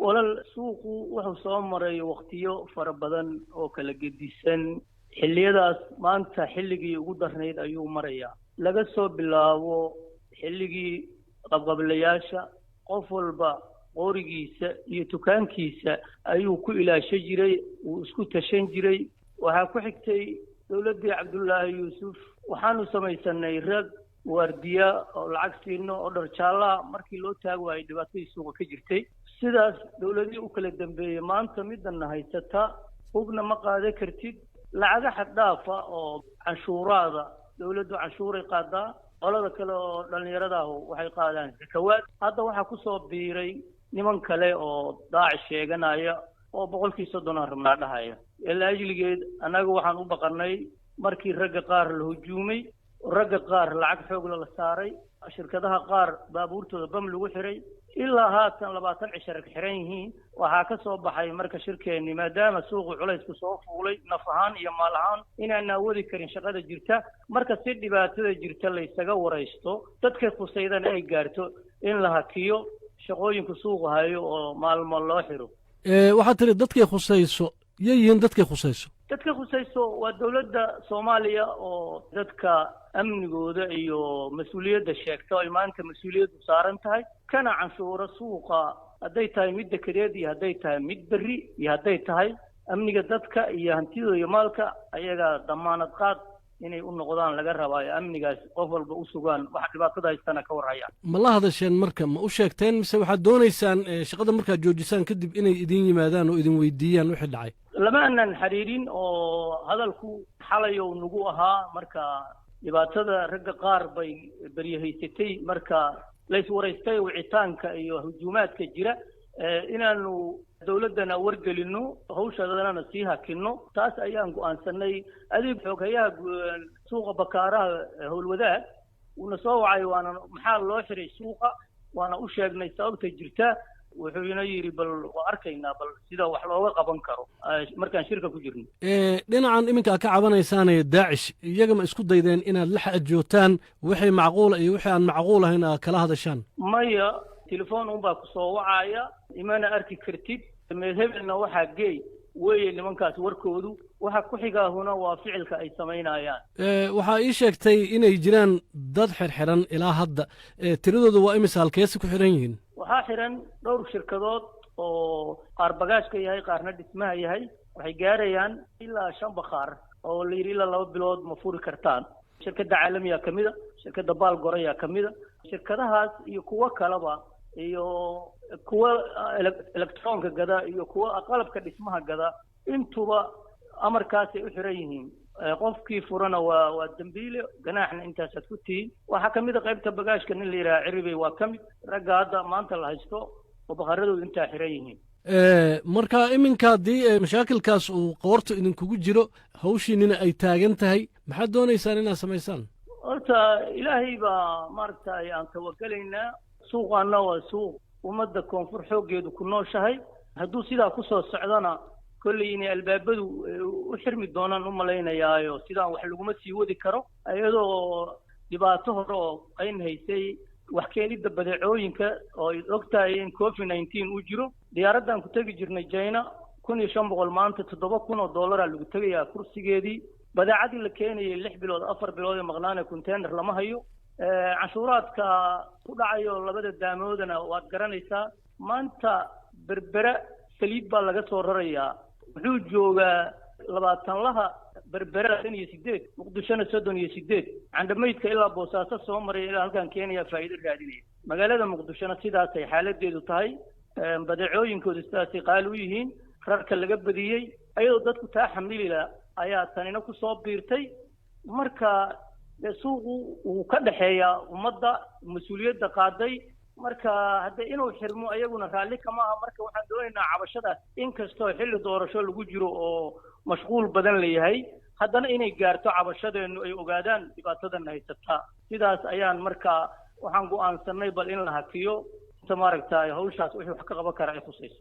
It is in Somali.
walal suuqu wuxuu soo maray waqtiyo fara badan oo kala gedisan xilliyadaas maanta xilligii ugu darnayd ayuu marayaa laga soo bilaabo xilligii qabqablayaasha qof walba qorigiisa iyo tukaankiisa ayuu ku ilaasho jiray uu isku tashan jiray waxaa ku xigtay dowladdii cabdullaahi yuusuf waxaanu samaysanay rag waardiya oo lacag siino oo dhar jaallaa markii loo taagi waayay dhibaatadii suuqa ka jirtay sidaas dowladii u kala dambeeyey maanta midana haysata hubna ma qaadan kartid lacaga xad dhaafa oo canshuuraada dowladdu canshuuray qaadaa qolada kale oo dhallinyaradaah waxay qaadaan zakawaad hadda waxaa kusoo biiray niman kale oo daacish sheeganaya oo 30% rabnaa dhahaya ilaa ajligeed annaga waxaan u baqanay markii ragga qaar la hujuumay ragga qaar lacag xoog la saaray shirkadaha qaar baabuurtooda bam lagu xiray ilaa haatan 20 cishar xiran yihiin waxaa ka soo baxay marka shirkeeni maadaama suuqu culaysku soo fuulay naf ahaan iyo maal ahaan inaan awoodi karin shaqada jirta marka si dhibaatada jirta la isaga waraysto dadka khusaydan ay gaarto in la hakiyo shaqooyinka suuqa hayo oo maalmo loo xiro waxaad tiri dadkay khusayso yihiin dadkay khusayso dadka khusayso waa dowladda Soomaaliya oo dadka amnigooda iyo mas'uuliyadda sheegto ay maanta mas'uuliyaddu saaran tahay kana canshuura suuqa hadday tahay mid dekedeed iyo hadday tahay mid berri iyo hadday tahay amniga dadka iyo hantidooda iyo maalka ayaga damaanad qaad inay u noqdaan laga rabaa amnigaas qof walba u sugaan wax dhibaatada haystana ka warhaya ma la hadasheen marka ma u sheegteen mise waxaad doonaysaan shaqada markaad joojisaan kadib inay idin yimaadaan oo idin weydiiyaan wixii dhacay lama aanan xiriirin oo hadalku xalayow nagu ahaa marka dhibaatada ragga qaar bay baryahaysatay marka lays waraystay wicitaanka iyo hujuumaadka jira inaanu dowladdana wargelino hawshaadana sii hakino taas ayaan go'aansanay adiib xogayaha suuqa bakaaraha howlwadaag una soo wacay waana maxaa loo xiray suuqa waana u sheegnay sababta jirta wuxuu ina yiri bal waa arkaynaa bal sida wax looga qaban karo markaan shirka ku jirno dhinacan iminka ka cabanaysaanay daacish iyaga ma isku daydeen inaad la xajootaan wixii macquul iyo wixii aan macquul ahayn aad kala hadashaan maya telefoon baa ku soo wacaya imana arki kartid meedhebna waxaa geey weeye nimankaas warkoodu waxa ku xigaahuna waa ficilka ay samaynayaan waxaa ii sheegtay inay jiraan dad xirxiran ilaa hadda tiradooda waa imisa halkeesi ku xiran yihiin waxaa xiran dhowr shirkadood oo qaar bagaashka yahay qaarna dhismaha yahay waxay gaarayaan ilaa 5 bakhaar oo la yiri ilaa 2 bilood ma furi kartaan shirkadda caalamiga kamida shirkadda baalgoraya kamida shirkadahaas iyo kuwa kaleba iyo kuwa electronka gada iyo kuwa qalabka dhismaha gada intuba amarkaas ay u xiran yihiin qofkii furana waa dambiile ganaaxna intaas aad ku tihiin waxaa kamid a qaybta bagaashka nin la yidhaha ciribey waa ka mid ragga hadda maanta la haysto oo bakharadoodu intaa xiran yihiin marka iminka haddii mashaakilkaas uu qoorta idinkugu jiro hawshiinina ay taagan tahay maxaad doonaysaan inaad samaysaan horta ilaahay baa maaragtay aan tawakalaynaa suuqaana waa suuq ummadda koonfur xooggeedu ku nooshahay hadduu sidaa ku soo socdana kolley inay albaabadu u xirmi doonaan u malaynayaayo sidaan wax laguma sii wadi karo iyadoo dhibaato hore oo qayn haysay wax keenidda badeecooyinka oo ay ogtahay in COVID-19 uu jiro diyaaraddan ku tegi jirnay China 1500 maanta $7,000 lagu tegayaa kursigeedii badeecadii la keenayay 6 bilood 4 bilood ee maqnaana container lama hayo canshuuraadka ku dhacayo labada daamoodana waad garanaysaa maanta berbera saliid baa laga soo rarayaa wuxuu joogaa 20 laha berbera 8 muqdishona 38 candamaydka ilaa boosaaso soo maray ilaa halkan Kenya faa'iido raadinaya magaalada muqdishona sidaas ay xaaladeedu tahay badeecooyinkoodu sidaas ay qaal u yihiin rarka laga badiyay ayadoo dadku taa xamilila ayaa tanina ku soo biirtay marka suuqu uu ka dhaxeeyaa ummadda mas'uuliyadda qaaday marka hadda inuu xirmo ayaguna raalli kama aha marka waxaan doonaynaa cabashadaas inkastoo xilli doorasho lagu jiro oo mashquul badan leeyahay haddana inay gaarto cabashadeenu ay ogaadaan dhibaatadan haysata sidaas ayaan marka waxaan go'aansanay bal in la hakiyo inta maaragtay hawshaas wixii wax ka qaban kara ay khusayso